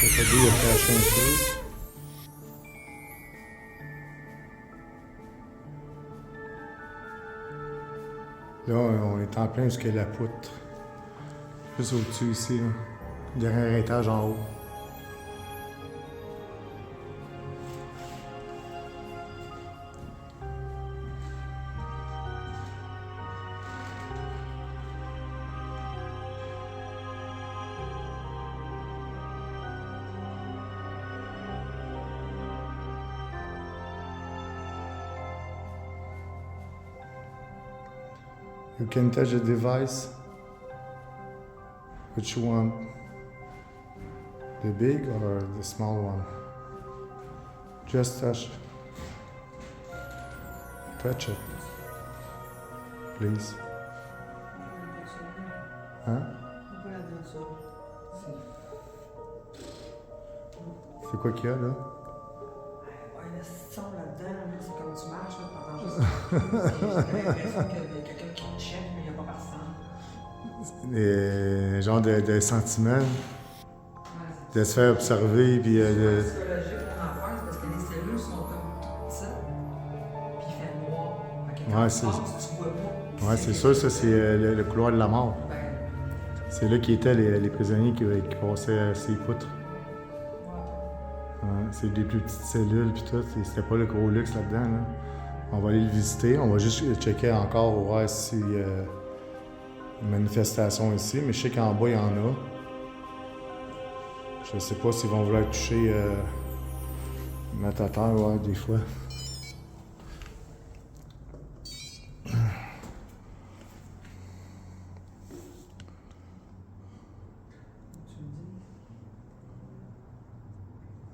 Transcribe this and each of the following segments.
Regardez, il a caché un peu. Là, on est en plein jusqu'à la poutre. Juste au-dessus ici, là. Dernier étage en haut. You can touch the device. Which one? The big or the small one? Just touch. Touch it. Please. Hein? C'est quoi qu'il y a là? Un son là-dedans, là, c'est comme tu marches là, pendant juste. J'ai l'impression qu'il y a quelqu'un qui te check, mais il n'y a pas personne. Genre de sentiments, de se faire observer, puis C'est psychologique mon affaire, c'est parce que les cellules sont comme toutes petites, puis il fait noir. Fait que quand Ouais, tu c'est- passes, tu vois pas. ouais, c'est sûr, ça c'est le couloir de la mort. Ben, C'est là qui étaient les prisonniers qui passaient ces poutres. ouais. Ouais, c'est des plus petites cellules, puis tout. C'était pas le gros luxe là-dedans. Là. On va aller le visiter. On va juste checker encore pour voir s'il y a une manifestation ici. Mais je sais qu'en bas, il y en a. Je sais pas s'ils vont vouloir toucher mettre à terre, ouais, des fois. Tu me dis.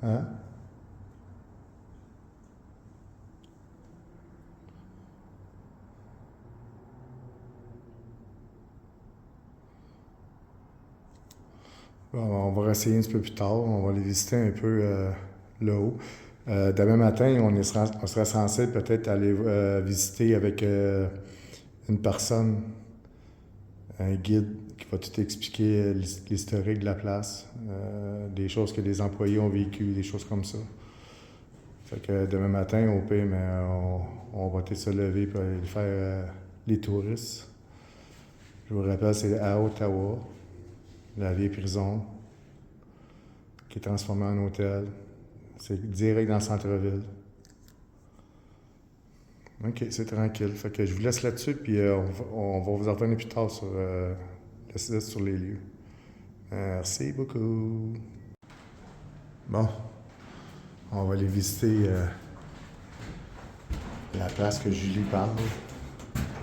Hein? Bon, on va essayer un petit peu plus tard. On va aller visiter un peu là-haut. Demain matin, on serait censé peut-être aller visiter avec une personne, un guide qui va tout expliquer l'historique de la place, des choses que les employés ont vécues, des choses comme ça. Fait que demain matin, au pire, mais on va peut-être se lever pour aller faire les touristes. Je vous rappelle, c'est à Ottawa, la vieille prison, qui est transformée en hôtel. C'est direct dans le centre-ville. OK, c'est tranquille. Fait que je vous laisse là-dessus, puis on va vous en revenir plus tard sur le site, sur les lieux. Merci beaucoup. Bon, on va aller visiter la place que Julie parle,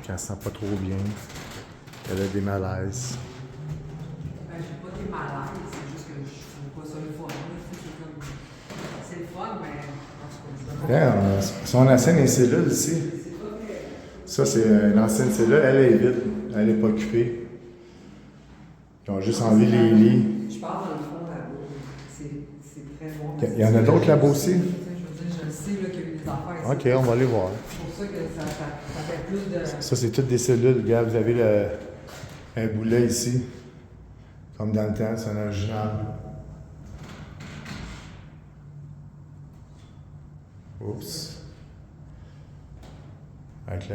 qu'elle sent pas trop bien. Elle a des malaises. Ben, j'ai pas des malaises, c'est juste que je trouve pas ça le fun. Là. C'est comme. C'est le fun, mais. En tout cas, Yeah, si on enseigne les cellules ici, c'est pas vrai. ça c'est une ancienne cellule, elle est vide, elle n'est pas occupée. Ils ont juste enlevé les lits. Je parle dans le fond là-bas. C'est très bon. Il y en a d'autres là-bas aussi? Je veux dire, je le sais là, qu'il y a eu des affaires ici. OK, on va aller voir. C'est pour ça que ça fait plus de. Ça, c'est toutes des cellules. Regarde, vous avez un boulet ici. Comme dans le temps, c'est un original. Oups. Avec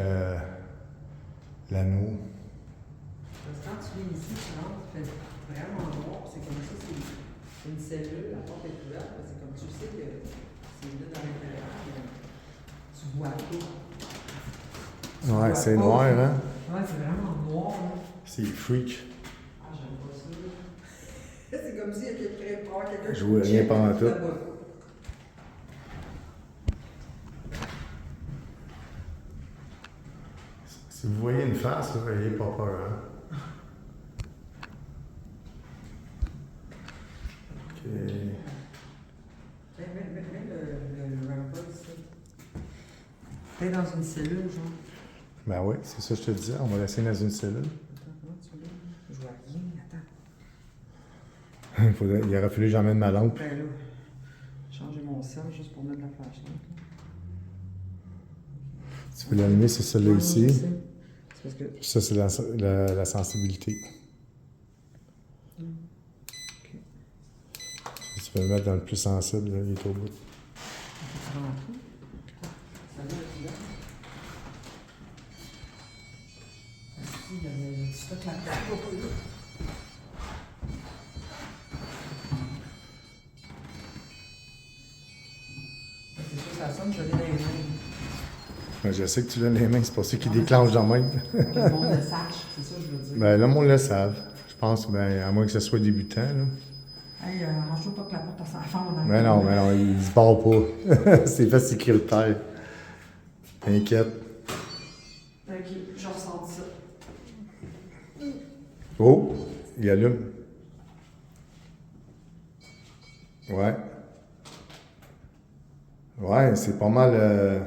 l'anneau. Parce que quand tu viens ici, tu rentres, tu fais vraiment noir, c'est comme ça, c'est une cellule, la porte est ouverte, c'est comme tu sais que c'est vide à l'intérieur, mais tu vois tout. Ouais, c'est noir, hein? Ouais, c'est vraiment noir, là. C'est freak. Ah, j'aime pas ça. C'est comme s'il y a quelqu'un Je vois rien pendant tout. là-bas. Si vous voyez une face, là, n'ayez pas peur, hein? OK. Mets le rampa ici. T'es dans une cellule, genre. Ben oui, c'est ça que je te disais. On va laisser dans une cellule. Attends, comment tu veux? Je vois rien, attends. Il aurait fallu que j'emmène ma lampe. Ben là, changer mon sel juste pour mettre la flashlight. Tu peux l'allumer sur celle-là ici. C'est parce que. Ça, c'est la sensibilité. Ok. Tu peux le mettre dans le plus sensible, là, il est au bout. Ça va tout. Ça va, là. Ici, il y a du stock là-dedans. C'est sûr, ça sonne, je l'ai dans les mains. Ben, je sais que tu l'as les mains, c'est pas ça qui déclenche dans même. Le monde le sache, c'est ça que je veux dire. Ben, là, on le savent. Je pense, ben, à moins que ce soit débutant, là. Hey, arrange-toi pas que la porte s'en fond. Mais non, il se barre pas. C'est fait sécuritaire. T'inquiète. Ok, je ressens ça. Oh, il allume. Ouais. Ouais, c'est pas mal.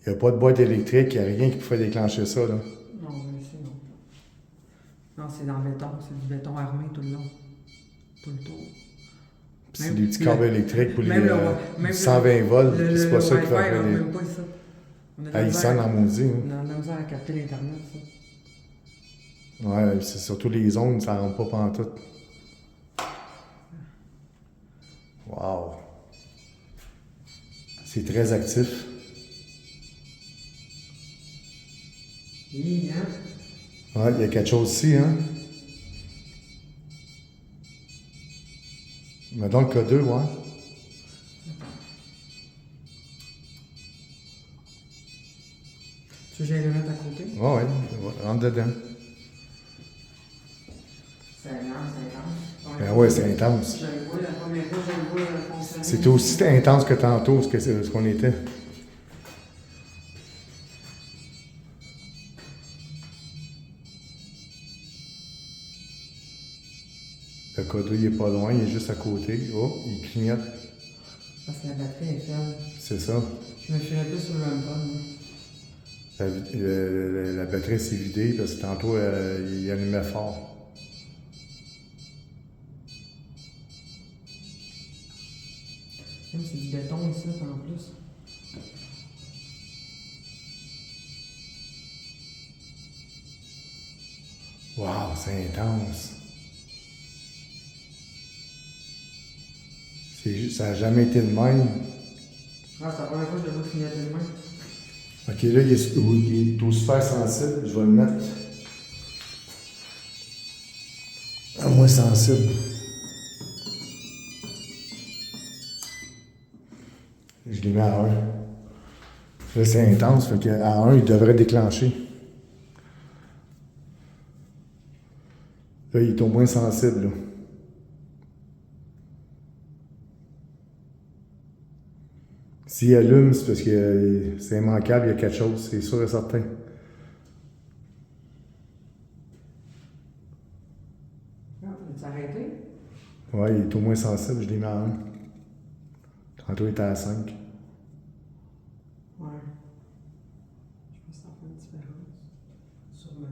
Il n'y a pas de boîte électrique, il n'y a rien qui pouvait déclencher ça, là. Non, mais c'est non. Non, c'est dans le béton. C'est du béton armé tout le long. Tout le tour. Puis c'est des petits câbles électriques pour les 120 volts, c'est pas ça qui va faire des... des... même pas ça. Ah, il sonne en maudit, hein. On a la misère à capter l'Internet, ça. Ouais, c'est surtout les ondes, ça rentre pas pantoute. Wow. C'est très actif. Oui, hein? Ouais, il y a quelque chose ici, hein? Mais donc, le K2, ouais. Tu veux que j'aille le mettre à côté? Ouais, ouais, rentre dedans. C'est intense. Ben ouais, c'est intense. Je le vois, la première fois, je le vois fonctionner. C'était aussi intense que tantôt, ce qu'on était. Le K2, il est pas loin, il est juste à côté. Oh, il clignote. Parce que la batterie est faible. C'est ça. Je me fierais plus sur le Rumpon. La batterie s'est vidée parce que tantôt, il allumait fort. Même c'est du béton ici, en plus. Wow, c'est intense. Ça n'a jamais été le même. Ah, c'est la première fois que je le vois clignoter de main. Ok, là, il est au super sensible. Je vais le mettre à moins sensible. Je l'ai mis à 1. Là, c'est intense, fait qu'à 1, il devrait déclencher. Là, il est au moins sensible, là. S'il allume, c'est parce que c'est immanquable, il y a quelque chose, c'est sûr et certain. Ah, tu arrêté? Ouais, il est au moins sensible, je l'ai mis à 1. Tantôt, il était à 5. Ouais. Je pense que ça fait une différence. Sûrement.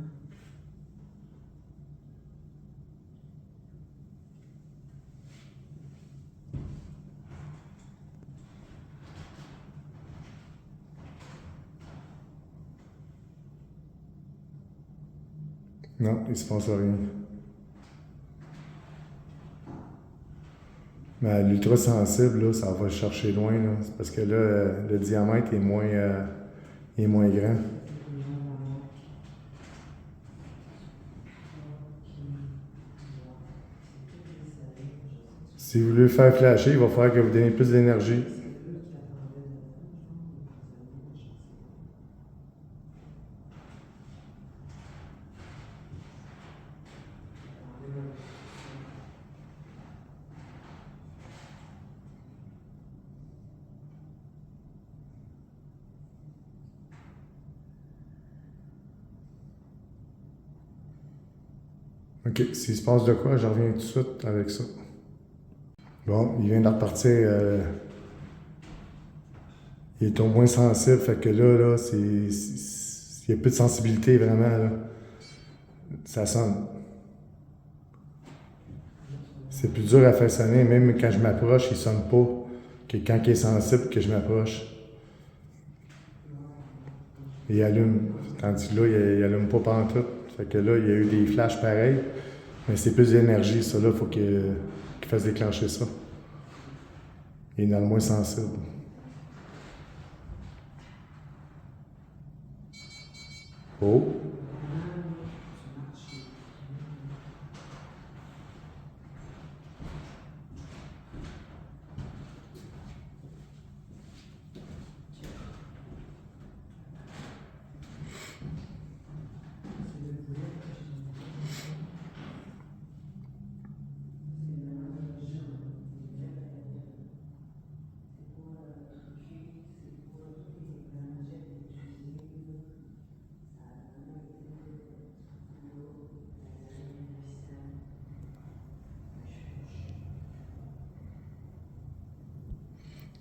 Non, il se passe rien. Mais l'ultra sensible, là, ça va le chercher loin, là. C'est parce que là, le diamètre est moins grand. Si vous voulez le faire flasher, il va falloir que vous donniez plus d'énergie. OK, s'il se passe de quoi, je reviens tout de suite avec ça. Bon, il vient de repartir. Il est au moins sensible, fait que là, il n'y a plus de sensibilité vraiment, là. Ça sonne. C'est plus dur à faire sonner, même quand je m'approche, il sonne pas. Que quand il est sensible, que je m'approche. Il allume. Tandis que là, il allume pas pantoute. Fait que là, il y a eu des flashs pareils. Mais c'est plus d'énergie, ça, là. Il faut qu'il fasse déclencher ça. Il est dans le moins sensible. Oh!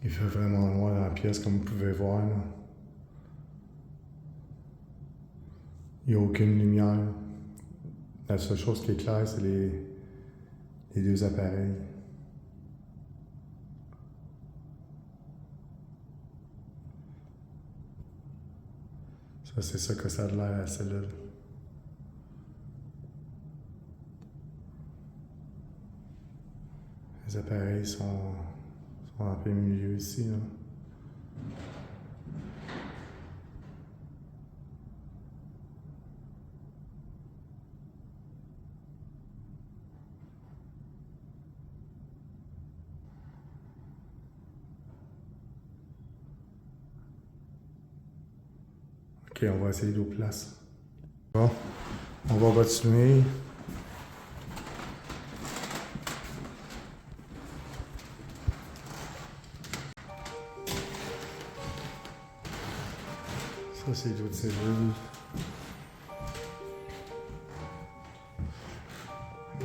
Il fait vraiment noir dans la pièce, comme vous pouvez voir, là. Il n'y a aucune lumière. La seule chose qui est claire, c'est les deux appareils. Ça, c'est ça que ça a l'air, la cellule. Les appareils sont en plein milieu ici, là. Ok, on va essayer d'autres places. Bon, on va continuer. Ça, c'est d'autres cellules.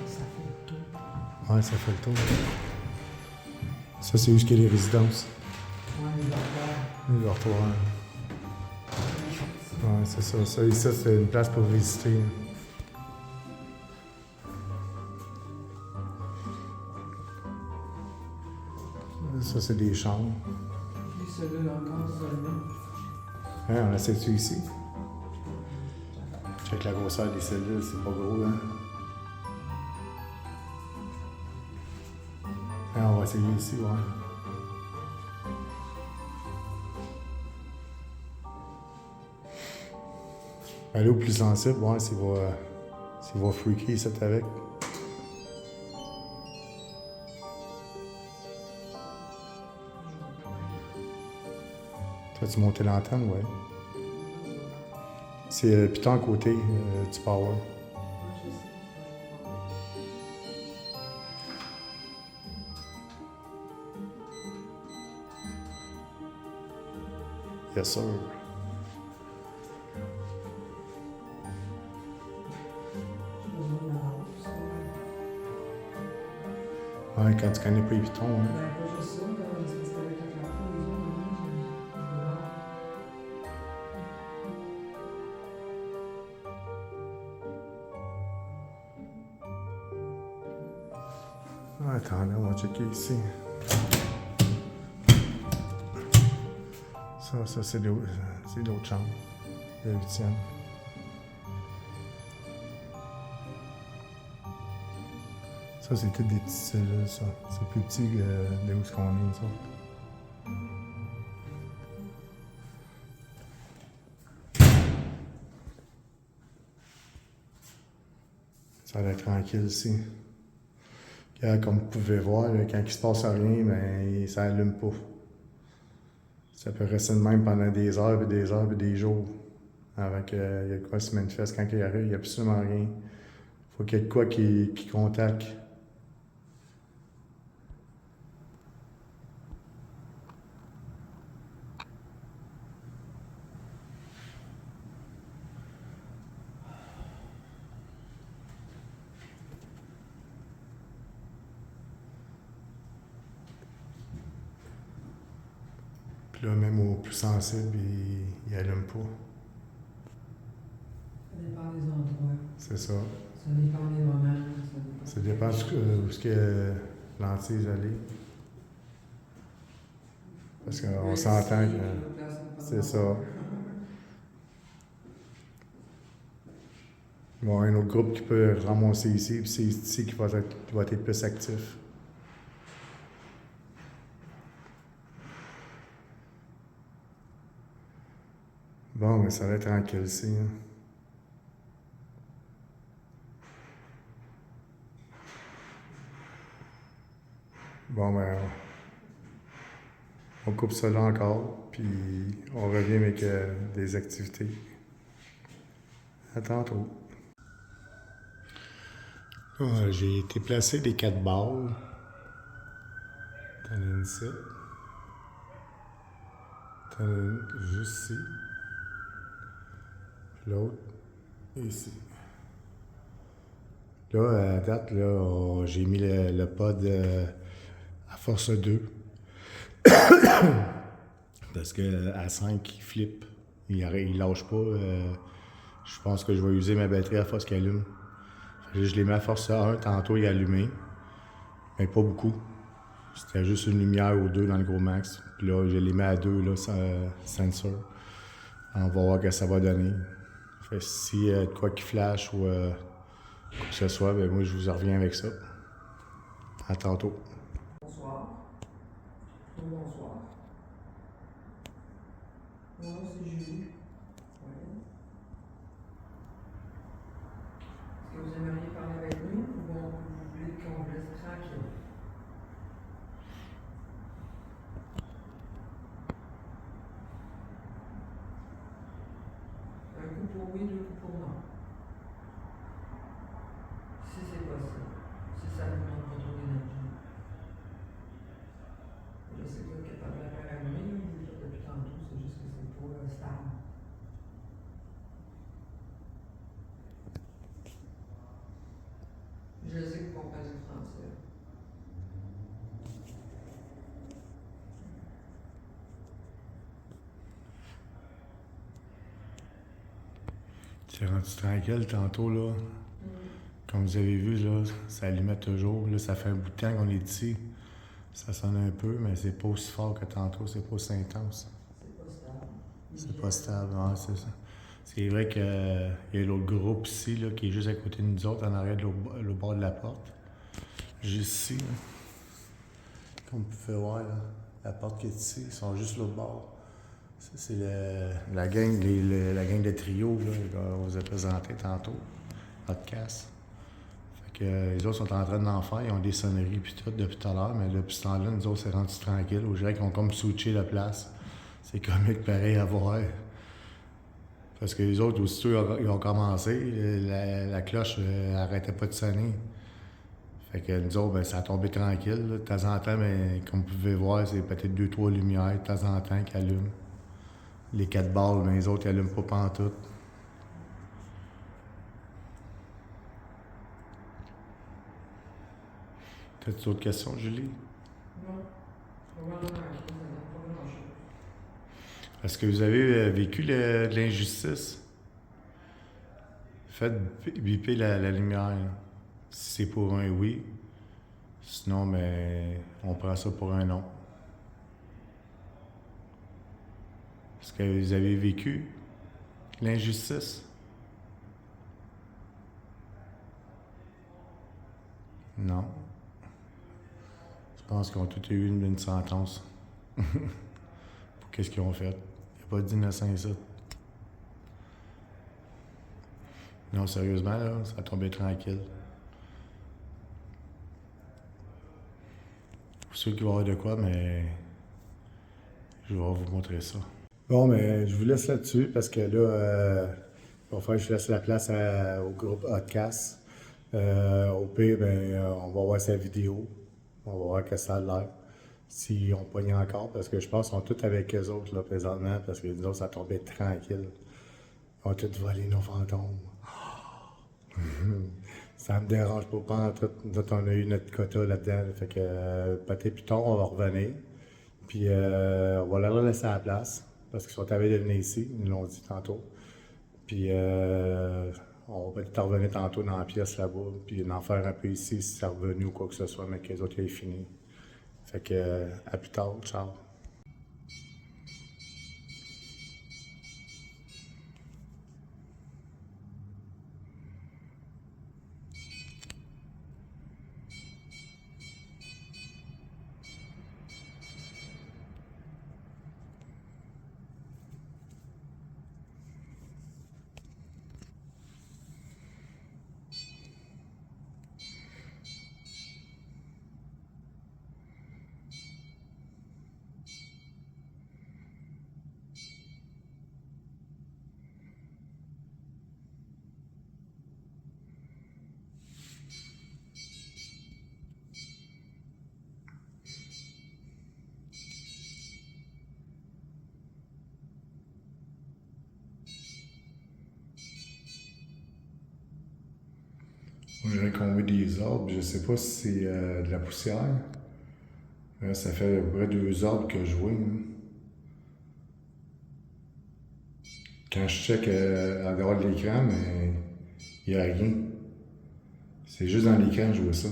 Ça fait le tour. Ouais, ça fait le tour. Ça, c'est où il y a les résidences. Ouais, les affaires. Les dortoirs. Ouais, c'est ça. Ça, ici, c'est une place pour visiter. Ça, c'est des chambres. Puis celui-là encore seulement. Hein, on essaie-tu ici? Check la grosseur des cellules, c'est pas gros, hein? Hein, on va essayer ici, ouais. Aller au plus sensible, ouais, s'il va freaker ici avec. Toi, tu montes l'antenne, ouais. C'est Python à côté du power. Yes, sir. Ouais, quand tu connais pas les pitons, hein. Ben, pas juste ça, comme c'est parce qu'avec la carte, les Ah, attendez, on va checker ici. Ça c'est d'autres chambres. La 8e. Ça, c'est toutes des petites cellules, ça. C'est plus petit que de où ce qu'on est, ça. Ça a l'air tranquille ici. Comme vous pouvez voir, là, quand il se passe rien, ben, ça allume pas. Ça peut rester de même pendant des heures, et des heures, et des jours. Avant qu'il y ait de quoi se manifeste. Quand il arrive, il n'y a absolument rien. Il faut qu'il y ait de quoi qui contacte. Puis là, même au plus sensible, il allume pas. Ça dépend des endroits. C'est ça. Ça dépend des moments. Ça dépend où est-ce que l'antise allait. Parce qu'on s'entend que... C'est ça. Il va y avoir un autre groupe qui peut ramasser ici, puis c'est ici qui va être plus actif. Bon, mais ça va être tranquille ici. Hein. Bon, ben, on coupe ça là encore, puis on revient avec des activités. À tantôt. J'ai été placé des 4 balles. T'en as une ici. T'en as une juste ici. Puis l'autre, ici. Là, à date, là, j'ai mis le pod à force 2. Parce qu'à 5, il flippe. Il lâche pas. Je pense que je vais user ma batterie à force qu'il allume. Je l'ai mis à force 1. Tantôt, il a allumé. Mais pas beaucoup. C'était juste une lumière ou deux dans le gros max. Puis là, je l'ai mis à 2, là, sensor. On va voir ce que ça va donner. Fait que si de quoi qui flash ou quoi que ce soit, ben moi, je vous reviens avec ça. À tantôt. Bonsoir. Bonsoir. Mon nom, c'est Julie. Ouais. Est-ce que vous aimeriez parler avec nous ou bon, vous voulez qu'on vous laisse tranquille? Un coup pour oui, deux coups pour non. Si c'est possible. Si ça ne demande pas trop d'énergie. Je sais que vous êtes capable de la faire allumer, là, vous le faites depuis tantôt, c'est juste que c'est pas stable. Je sais que vous comprenez le français. C'est rendu tranquille tantôt, là. Comme vous avez vu, là, ça allumait toujours. Là, ça fait un bout de temps qu'on est ici. Ça sonne un peu, mais c'est pas aussi fort que tantôt, c'est pas aussi intense. C'est pas stable. C'est pas stable, ouais, c'est ça. C'est vrai qu'il y a l'autre groupe ici, là, qui est juste à côté de nous autres, en arrière de l'autre bord de la porte. Juste ici, là. Comme vous pouvez voir, là, la porte qui est ici, ils sont juste l'autre bord. Ça, c'est la gang de trio, là, qu'on vous a présenté tantôt, podcast. Fait que les autres sont en train d'en faire, ils ont des sonneries puis tout depuis tout à l'heure, mais depuis ce temps-là, nous autres, c'est rendu tranquille. Je dirais qu'ils ont comme switché la place. C'est comique pareil à voir. Parce que les autres, aussitôt ils ont commencé, la cloche arrêtait pas de sonner. Fait que nous autres, ben, ça a tombé tranquille. Là. De temps en temps, mais comme vous pouvez voir, c'est peut-être 2-3 lumières de temps en temps qui allument. Les 4 balles, mais les autres, ils allument pas pantoute. T'as-tu d'autres questions, Julie? Non. C'est vraiment tranquille, ça ne donne pas grand-chose. Est-ce que vous avez vécu de l'injustice? Faites biper la lumière. Si c'est pour un oui, sinon, mais on prend ça pour un non. Est-ce que vous avez vécu l'injustice? Non. Je pense qu'ils ont tous eu une sentence. Pour qu'est-ce qu'ils ont fait. Il n'y a pas d'innocent ici. Non, sérieusement, là, ça a tombé tranquille. Pour ceux qui vont avoir de quoi, mais je vais vous montrer ça. Bon, mais je vous laisse là-dessus parce que là, il va falloir que je laisse la place au groupe Podcast. Au pire, ben, on va voir sa vidéo. On va voir que ça a l'air. Si on pogne encore, parce que je pense qu'ils sont tous avec eux autres là, présentement, parce que nous autres, ça tombait tranquille. Ils ont tous volé nos fantômes. Ça me dérange pas en tout. Nous autres, on a eu notre quota là-dedans. Fait que peut-être plus tard, on va revenir. Puis on va leur laisser à la place. Parce qu'ils sont arrivés de venir ici, ils nous l'ont dit tantôt. Puis on va peut-être revenir tantôt dans la pièce là-bas, puis en faire un peu ici si c'est revenu ou quoi que ce soit, mais que les autres aient fini. Fait que à plus tard, ciao. Moi, j'aurais comblé des arbres. Je sais pas si c'est de la poussière. Là, ça fait à peu près 2 arbres que je vois, hein. Quand je check en dehors de l'écran, mais il n'y a rien. C'est juste dans l'écran que je vois ça.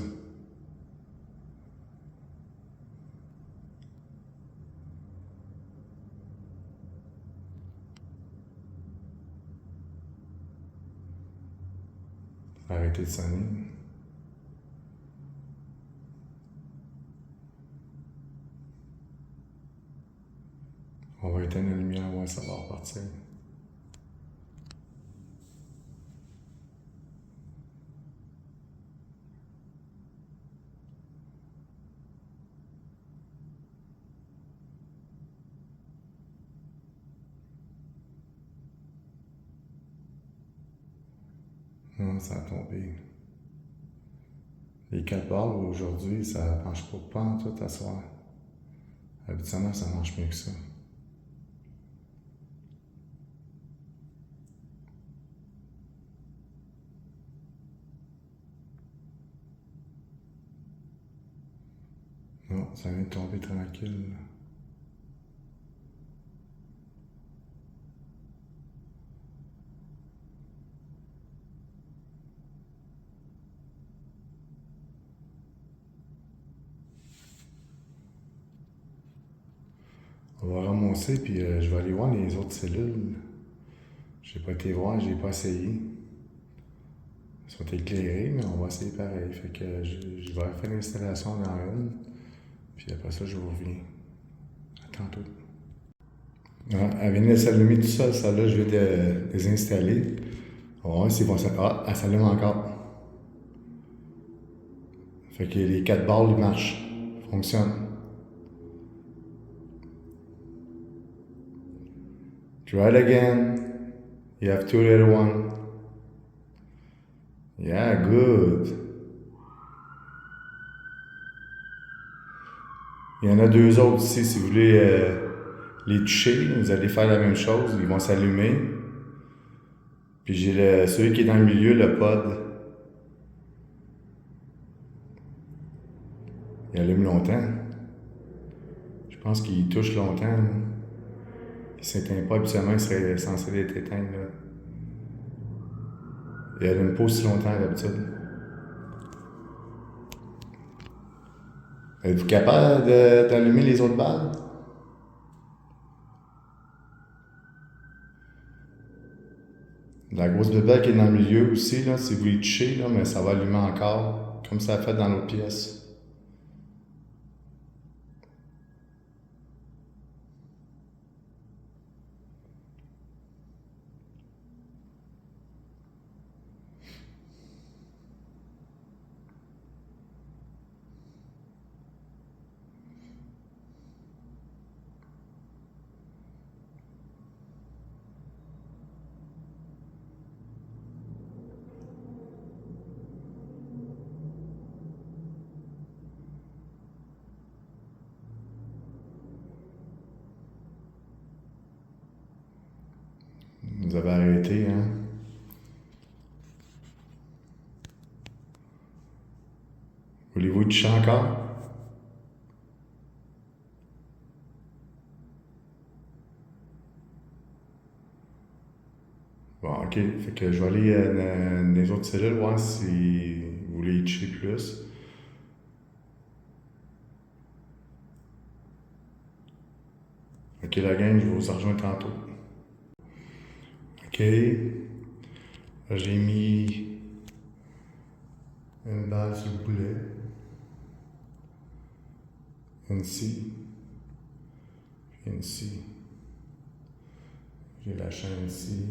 Ça a arrêté de sonner. On va éteindre la lumière, ouais, ça va repartir. Non, ça a tombé. Les 4 barres aujourd'hui, ça penche pas en tout à soir. Habituellement, ça marche mieux que ça. Non, ça vient de tomber tranquille. On va ramasser, puis je vais aller voir les autres cellules. J'ai pas été voir, j'ai pas essayé. Ils sont éclairés, mais on va essayer pareil. Fait que je vais faire l'installation dans une, puis après ça, je vous reviens. À tantôt. Ah, elle vient de s'allumer tout seul, celle-là, je vais de désinstaller. On va voir si Ah, elle s'allume encore. Fait que les 4 balles, ils marchent. Fonctionnent. Try it again. You have two little one. Yeah, good. Il y en a 2 autres ici, si vous voulez les toucher, vous allez faire la même chose, ils vont s'allumer. Puis j'ai celui qui est dans le milieu, le pod. Il allume longtemps. Je pense qu'il touche longtemps. Là. Il s'éteint pas, habituellement il serait censé être éteint. Là. Il allume pas aussi longtemps d'habitude. Êtes-vous capable d'allumer les autres balles? La grosse bébelle qui est dans le milieu aussi, là, si vous les touchez, là, mais ça va allumer encore, comme ça a fait dans l'autre pièce. Vous avez arrêté, hein? Voulez-vous toucher encore? Bon, ok. Fait que je vais aller dans les autres cellules voir si vous voulez y toucher plus. Ok, la gang, je vais vous rejoindre tantôt. Ok. Là, j'ai mis une balle sur le boulet. Une ici. Puis une ici. J'ai la chaîne ici.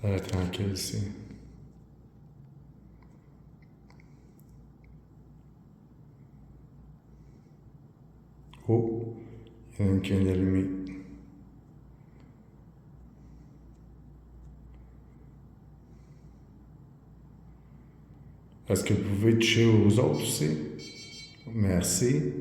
Ça va être tranquille ici. Oh, il y en a une qui vient d'allumer. Est-ce que vous pouvez toucher aux autres aussi? Merci.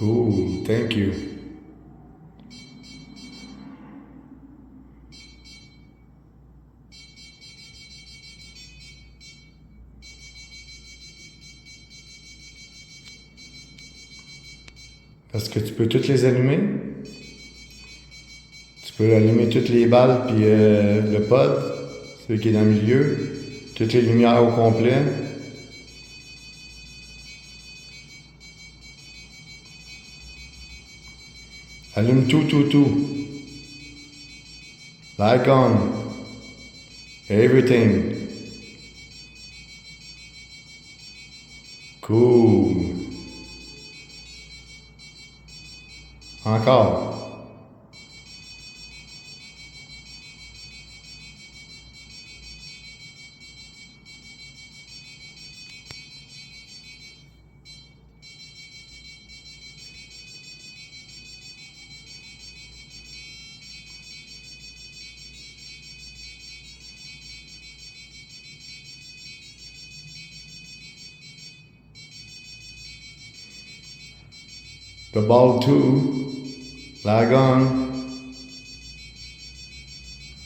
Cool, thank you. Est-ce que tu peux toutes les allumer? Tu peux allumer toutes les balles puis le pod, celui qui est dans le milieu, toutes les lumières au complet. Allume tout. Light on. Everything. Cool. Encore. The ball 2. Lag on.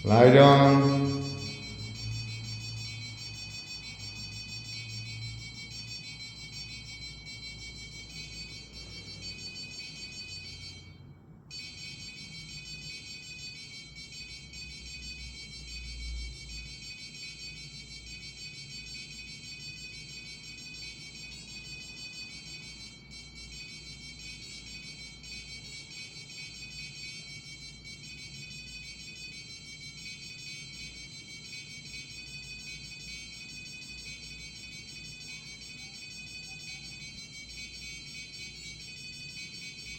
Light on.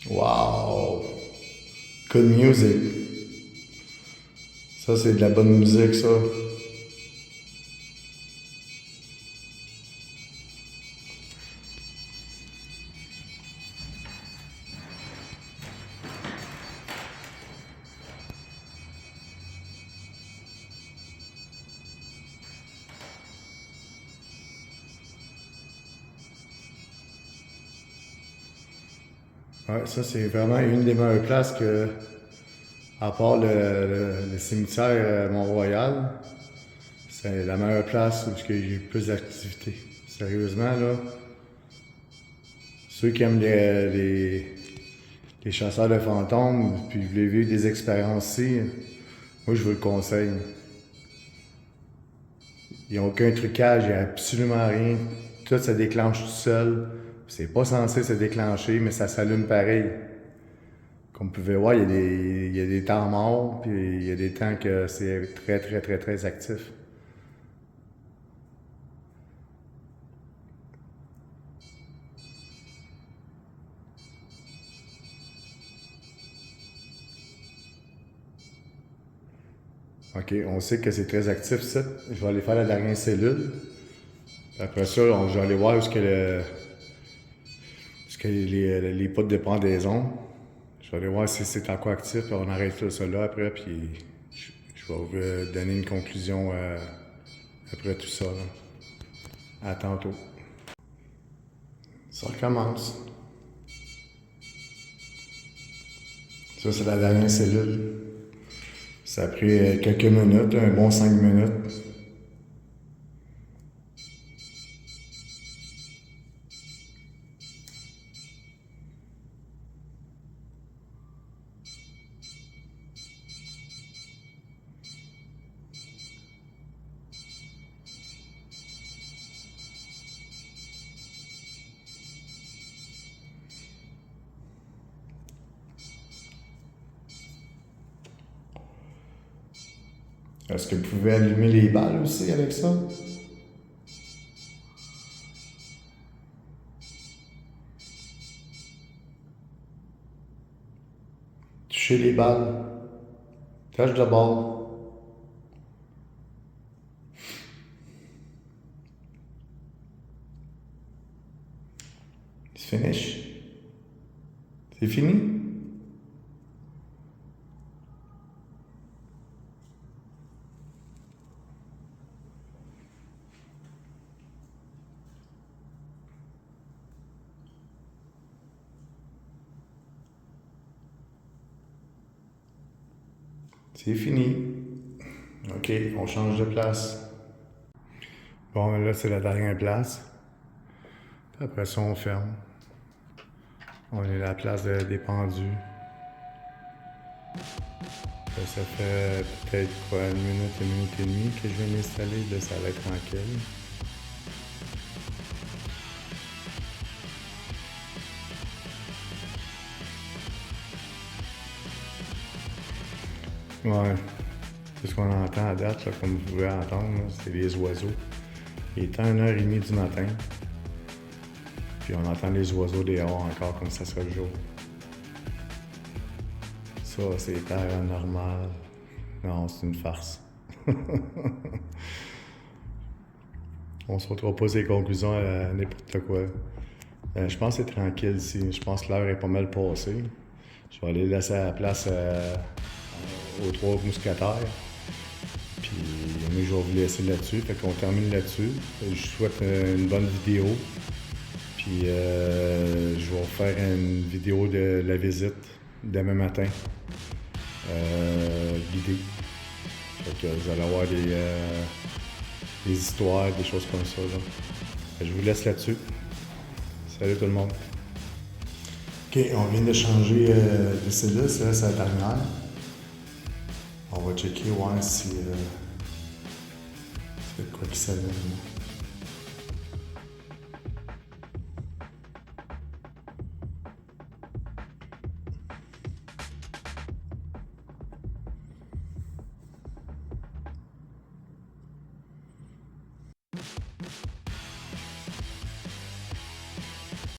Wow! Good music. Ça, c'est de la bonne musique, ça. Ouais, ça, c'est vraiment une des meilleures places que, à part le cimetière Mont-Royal, c'est la meilleure place où il y a eu plus d'activités. Sérieusement, là, ceux qui aiment les chasseurs de fantômes, puis vous voulez vivre des expériences ici, moi, je vous le conseille. Il n'y a aucun trucage, il n'y a absolument rien. Tout se déclenche tout seul. C'est pas censé se déclencher, mais ça s'allume pareil. Comme vous pouvez voir, il y a des temps morts, puis il y a des temps que c'est très actif. OK, on sait que c'est très actif, ça. Je vais aller faire la dernière cellule. Après ça, je vais aller voir où est-ce que les potes de pendaison. Je vais aller voir si c'est encore actif, puis on arrête tout ça là après, puis je vais vous donner une conclusion après tout ça. Là. À tantôt. Ça recommence. Ça, c'est la dernière cellule. Ça a pris quelques minutes, un bon 5 minutes. Est-ce que vous pouvez allumer les balles aussi avec ça? Toucher les balles. Touch the ball. It's finished. C'est fini? C'est fini. OK, on change de place. Bon, là, c'est la dernière place. Puis après ça, on ferme. On est à la place des pendus. Ça fait peut-être quoi, une minute et demie que je viens m'installer. Là, ça va être tranquille. Ouais. C'est ce qu'on entend à date, là, comme vous pouvez entendre, là, c'est les oiseaux. Il est 1h30 du matin. Puis on entend les oiseaux dehors encore comme ça serait le jour. Ça, c'est paranormal. Non, c'est une farce. On se retrouve pas ces conclusions à n'importe quoi. Je pense que c'est tranquille ici. Je pense que l'heure est pas mal passée. Je vais aller laisser la place aux 3 mousquetaires. Puis moi, je vais vous laisser là-dessus. Fait qu'on termine là-dessus. Je vous souhaite une bonne vidéo. Puis je vais vous faire une vidéo de la visite demain matin. Guidée. Fait que vous allez avoir des histoires, des choses comme ça. Là. Je vous laisse là-dessus. Salut tout le monde. OK, on vient de changer de celle-là. Celle-là, c'est la dernière. On va checker, voir si c'est quoi qui s'allume.